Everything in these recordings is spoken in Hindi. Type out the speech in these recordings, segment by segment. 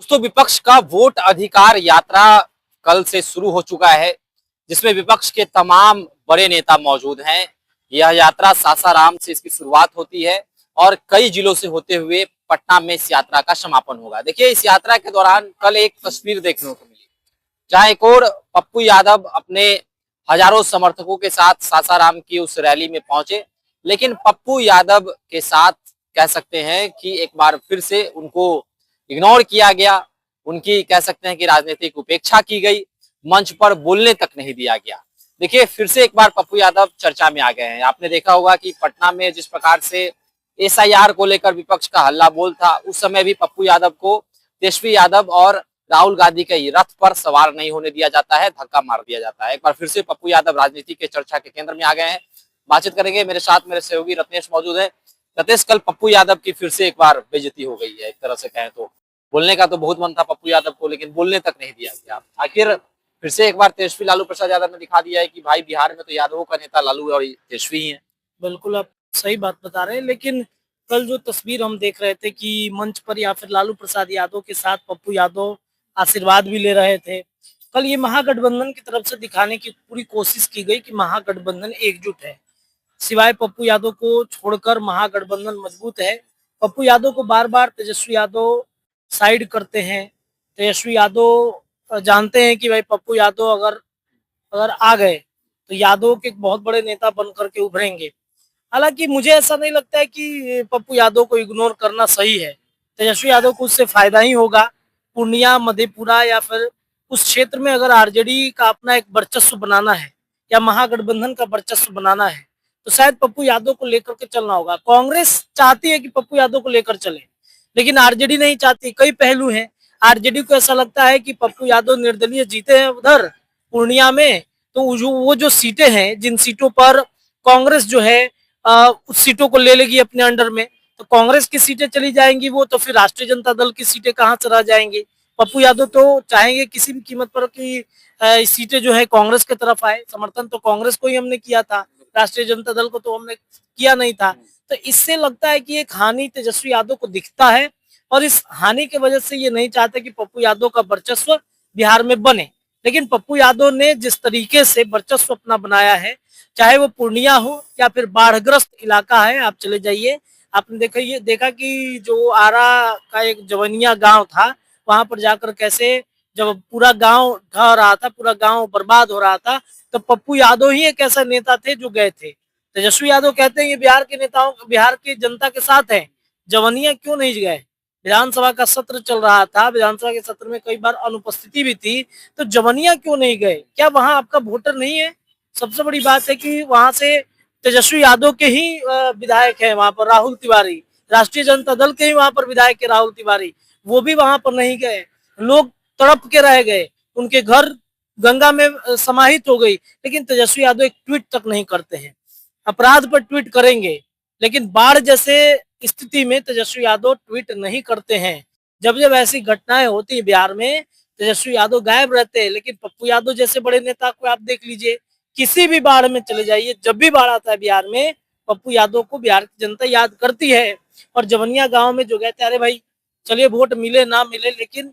दोस्तों, विपक्ष का वोट अधिकार यात्रा कल से शुरू हो चुका है, जिसमें विपक्ष के तमाम बड़े नेता मौजूद हैं। यह यात्रा सासाराम से इसकी शुरुआत होती है और कई जिलों से होते हुए पटना में इस यात्रा का समापन होगा। देखिए, इस यात्रा के दौरान कल एक तस्वीर देखने को मिली, जहां एक और पप्पू यादव अपने हजारों समर्थकों के साथ सासाराम की उस रैली में पहुंचे, लेकिन पप्पू यादव के साथ कह सकते हैं कि एक बार फिर से उनको इग्नोर किया गया। उनकी कह सकते हैं कि राजनीतिक उपेक्षा की गई, मंच पर बोलने तक नहीं दिया गया। देखिए, फिर से एक बार पप्पू यादव चर्चा में आ गए हैं। आपने देखा होगा कि पटना में जिस प्रकार से एसआईआर को लेकर विपक्ष का हल्ला बोल था, उस समय भी पप्पू यादव को तेजस्वी यादव और राहुल गांधी के रथ पर सवार नहीं होने दिया जाता है, धक्का मार दिया जाता है। एक बार फिर से पप्पू यादव राजनीति के चर्चा के केंद्र में आ गए हैं। बातचीत करेंगे, मेरे साथ मेरे सहयोगी रत्नेश मौजूद है। रत्नेश, कल पप्पू यादव की फिर से एक बार बेइज्जती हो गई है, एक तरह से कहें तो। बोलने का तो बहुत मन था पप्पू यादव को, लेकिन बोलने तक नहीं दिया गया। आखिर फिर से एक बार तेजस्वी लालू प्रसाद यादव ने दिखा दिया है कि भाई, बिहार में तो यादवों का नेता लालू और तेजस्वी ही है। बिल्कुल, आप सही बात बता रहे हैं। लेकिन कल जो तस्वीर हम देख रहे थे कि मंच पर या फिर लालू प्रसाद यादव के साथ पप्पू यादव आशीर्वाद भी ले रहे थे। कल ये महागठबंधन की तरफ से दिखाने की पूरी कोशिश की गई कि महागठबंधन एकजुट है। सिवाय पप्पू यादव को छोड़कर महागठबंधन मजबूत है। पप्पू यादव को बार-बार तेजस्वी यादव साइड करते हैं। तेजस्वी यादव जानते हैं कि भाई पप्पू यादव अगर अगर आ गए तो यादव के एक बहुत बड़े नेता बनकर के उभरेंगे। हालांकि मुझे ऐसा नहीं लगता है कि पप्पू यादव को इग्नोर करना सही है। तेजस्वी यादव को उससे फायदा ही होगा। पूर्णिया, मधेपुरा या फिर उस क्षेत्र में अगर आरजेडी का अपना एक वर्चस्व बनाना है या महागठबंधन का वर्चस्व बनाना है, तो शायद पप्पू यादव को लेकर के चलना होगा। कांग्रेस चाहती है कि पप्पू यादव को लेकर चले, लेकिन आरजेडी नहीं चाहती। कई पहलू हैं। आरजेडी को ऐसा लगता है कि पप्पू यादव निर्दलीय जीते हैं उधर पूर्णिया में, तो वो जो सीटें हैं, जिन सीटों पर कांग्रेस जो है उस सीटों को ले लेगी अपने अंडर में, तो कांग्रेस की सीटें चली जाएंगी वो, तो फिर राष्ट्रीय जनता दल की सीटें कहाँ से रह जाएंगी। पप्पू यादव तो चाहेंगे किसी भी कीमत पर कि सीटें जो है कांग्रेस की तरफ आए। समर्थन तो कांग्रेस को ही हमने किया था, राष्ट्रीय जनता दल को तो हमने किया नहीं था। तो इससे लगता है कि एक हानि तेजस्वी यादव को दिखता है, और इस हानि की वजह से ये नहीं चाहते कि पप्पू यादव का वर्चस्व बिहार में बने। लेकिन पप्पू यादव ने जिस तरीके से वर्चस्व अपना बनाया है, चाहे वो पूर्णिया हो या फिर बाढ़ग्रस्त इलाका है, आप चले जाइए। आपने देखा कि जो आरा का एक जवनिया गांव था, वहां पर जाकर कैसे जब पूरा गांव ढह रहा था, पूरा गांव बर्बाद हो रहा था, तो पप्पू यादव ही एक ऐसा नेता थे जो गए थे। तेजस्वी यादव कहते हैं कि बिहार के नेताओं, बिहार की जनता के साथ है, जवनिया क्यों नहीं गए। विधानसभा का सत्र चल रहा था, विधानसभा के सत्र में कई बार अनुपस्थिति भी थी, तो जवनिया क्यों नहीं गए। क्या वहां आपका वोटर नहीं है। सबसे बड़ी बात है कि वहां से तेजस्वी यादव के ही विधायक है, वहां पर राहुल तिवारी, राष्ट्रीय जनता दल के ही वहां पर विधायक है राहुल तिवारी, वो भी वहां पर नहीं गए। लोग तड़प के रह गए, उनके घर गंगा में समाहित हो गई, लेकिन तेजस्वी यादव एक ट्वीट तक नहीं करते हैं। अपराध पर ट्वीट करेंगे, लेकिन बाढ़ जैसे स्थिति में तेजस्वी यादव ट्वीट नहीं करते हैं। जब जब ऐसी घटनाएं होती है बिहार में, तेजस्वी यादव गायब रहते हैं। लेकिन पप्पू यादव जैसे बड़े नेता को आप देख लीजिए, किसी भी बाढ़ में चले जाइए, जब भी बाढ़ आता है बिहार में, पप्पू यादव को बिहार की जनता याद करती है। और जवनिया गांव में जो कहते हैं, अरे भाई चलिए वोट मिले ना मिले, लेकिन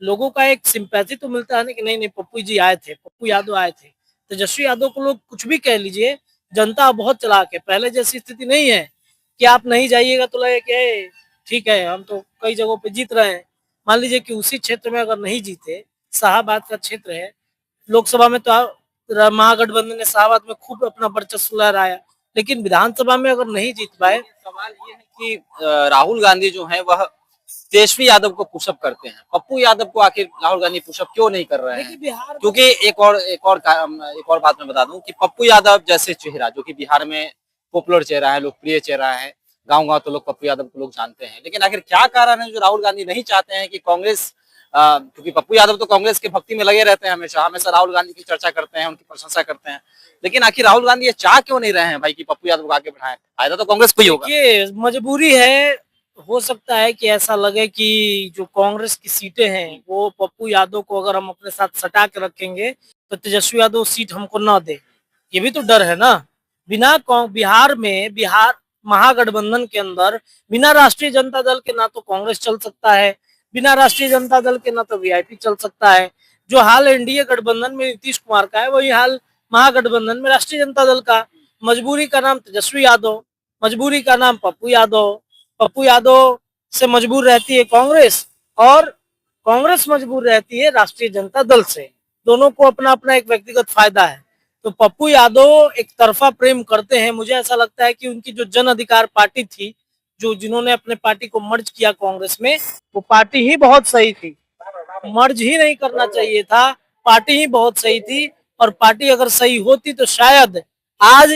लोगों का एक सिंपैथी तो मिलता है ना कि नहीं नहीं पप्पू जी आए थे, पप्पू यादव आए थे। तेजस्वी यादव को लोग कुछ भी कह लीजिए, जनता बहुत चालाक है। पहले जैसी स्थिति नहीं है कि आप नहीं जाइएगा तो लगे कि ठीक है, हम तो कई जगहों पे जीत रहे हैं। मान लीजिए कि उसी क्षेत्र में अगर नहीं जीते, शाहाबाद का क्षेत्र है, लोकसभा में तो महागठबंधन ने शाहाबाद में खूब अपना वर्चस्व लहराया, लेकिन विधानसभा में अगर नहीं जीत पाए। सवाल ये है कि राहुल गांधी जो है वह तेजस्वी यादव को पुशअप करते हैं, पप्पू यादव को आखिर राहुल गांधी पुशअप क्यों नहीं कर रहे हैं? बिहार क्योंकि एक और बात मैं बता दूं कि पप्पू यादव जैसे चेहरा, जो कि बिहार में पॉपुलर चेहरा है, लोकप्रिय चेहरा है, गांव गांव तो लोग पप्पू यादव को लोग जानते हैं, लेकिन आखिर क्या कारण है जो राहुल गांधी नहीं चाहते हैं कि कांग्रेस, क्योंकि पप्पू यादव तो कांग्रेस के भक्ति में लगे रहते हैं, हमेशा हमेशा राहुल गांधी की चर्चा करते हैं, उनकी प्रशंसा करते हैं, लेकिन आखिर राहुल गांधी ये चाह क्यों नहीं रहे हैं भाई कि पप्पू यादव को आगे बढ़ाएं? फायदा तो कांग्रेस को ही होगा। ये मजबूरी है। हो सकता है कि ऐसा लगे कि जो कांग्रेस की सीटें हैं वो पप्पू यादव को अगर हम अपने साथ सटा के रखेंगे तो तेजस्वी यादव सीट हमको ना दे। ये भी तो डर है ना। बिहार में, बिहार महागठबंधन के अंदर बिना राष्ट्रीय जनता दल के ना तो कांग्रेस चल सकता है, बिना राष्ट्रीय जनता दल के ना तो वीआईपी चल सकता है। जो हाल एनडीए गठबंधन में नीतीश कुमार का है, वही हाल महागठबंधन में राष्ट्रीय जनता दल का। मजबूरी का नाम तेजस्वी यादव, मजबूरी का नाम पप्पू यादव, पप्पू यादव से मजबूर रहती है कांग्रेस, और कांग्रेस मजबूर रहती है राष्ट्रीय जनता दल से। दोनों को अपना अपना एक व्यक्तिगत फायदा है। तो पप्पू यादव एक तरफा प्रेम करते हैं। मुझे ऐसा लगता है कि उनकी जो जन अधिकार पार्टी थी, जो जिन्होंने अपने पार्टी को मर्ज किया कांग्रेस में, वो पार्टी ही बहुत सही थी। मर्ज ही नहीं करना चाहिए था, पार्टी ही बहुत सही थी। और पार्टी अगर सही होती तो शायद आज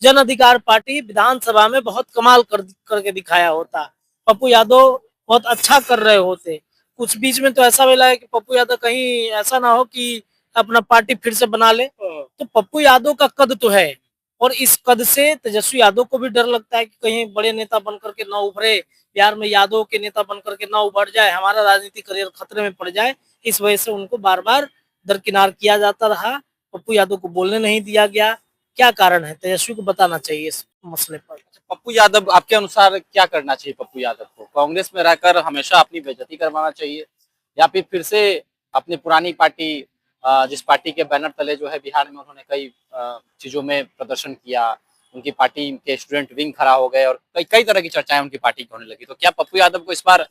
जन अधिकार पार्टी विधानसभा में बहुत कमाल करके दिखाया होता। पप्पू यादव बहुत अच्छा कर रहे होते। कुछ बीच में तो ऐसा मिला है कि पप्पू यादव कहीं ऐसा ना हो कि अपना पार्टी फिर से बना ले। तो पप्पू यादव का कद तो है, और इस कद से तेजस्वी यादव को भी डर लगता है कि कहीं बड़े नेता बनकर के ना उभरे, बिहार में यादव के नेता बनकर के ना उभर जाए, हमारा राजनीतिक करियर खतरे में पड़ जाए। इस वजह से उनको बार बार दरकिनार किया जाता रहा, पप्पू यादव को बोलने नहीं दिया गया। क्या कारण है, तेजस्वी को बताना चाहिए इस मसले पर। पप्पू यादव आपके अनुसार क्या करना चाहिए? पप्पू यादव को कांग्रेस में रहकर हमेशा अपनी बेइज्जती करवाना चाहिए, या फिर से अपनी पुरानी पार्टी, जिस पार्टी के बैनर तले जो है बिहार में उन्होंने कई चीजों में प्रदर्शन किया, उनकी पार्टी के स्टूडेंट विंग खड़ा हो गए और कई कई तरह की चर्चाएं उनकी पार्टी की होने लगी, तो क्या पप्पू यादव को इस बार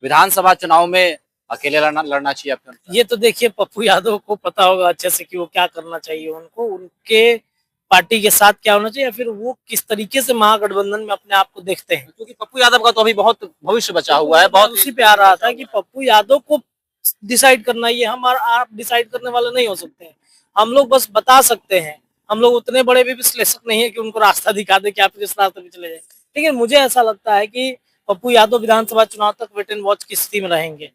विधानसभा चुनाव में अकेले लड़ना चाहिए आपके अनुसार? ये तो देखिए, पप्पू यादव को पता होगा अच्छे से कि वो क्या करना चाहिए उनको, उनके पार्टी के साथ क्या होना चाहिए, या फिर वो किस तरीके से महागठबंधन में अपने आप को देखते हैं। क्योंकि पप्पू यादव का तो अभी बहुत भविष्य बचा हुआ है, बहुत उसी पे आ रहा था कि पप्पू यादव को डिसाइड करना, ये हम और आप डिसाइड करने वाले नहीं हो सकते हैं। हम लोग बस बता सकते हैं। हम लोग उतने बड़े भी विश्लेषक नहीं है कि उनको रास्ता दिखा दे कि आप इस रास्ते पे चले जाए। लेकिन मुझे ऐसा लगता है कि पप्पू यादव विधानसभा चुनाव तक वेट एंड वॉच की स्थिति में रहेंगे।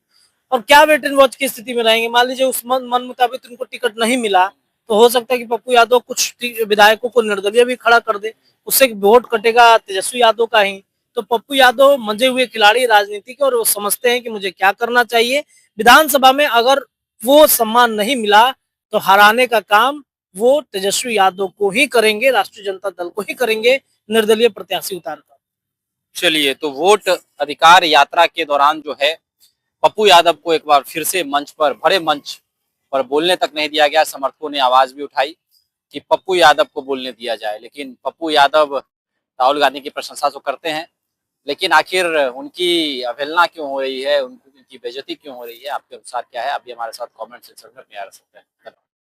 और क्या वेट एंड वॉच की स्थिति में रहेंगे, मान लीजिए उस मन मुताबिक उनको टिकट नहीं मिला, तो हो सकता है कि पप्पू यादव कुछ विधायकों को निर्दलीय भी खड़ा कर दे, उससे वोट कटेगा तेजस्वी यादव का ही। तो पप्पू यादव मंजे हुए खिलाड़ी राजनीति के, और वो समझते हैं कि मुझे क्या करना चाहिए। विधानसभा में अगर वो सम्मान नहीं मिला तो हराने का काम वो तेजस्वी यादव को ही करेंगे, राष्ट्रीय जनता दल को ही करेंगे, निर्दलीय प्रत्याशी उतारकर। चलिए, तो वोट अधिकार यात्रा के दौरान जो है पप्पू यादव को एक बार फिर से मंच पर, बड़े मंच पर बोलने तक नहीं दिया गया। समर्थकों ने आवाज भी उठाई कि पप्पू यादव को बोलने दिया जाए, लेकिन पप्पू यादव राहुल गांधी की प्रशंसा तो करते हैं, लेकिन आखिर उनकी अवहेलना क्यों हो रही है, उनकी बेइज्जती क्यों हो रही है, आपके अनुसार क्या है? आप भी हमारे साथ कमेंट सेक्शन में अपनी राय रख सकते हैं।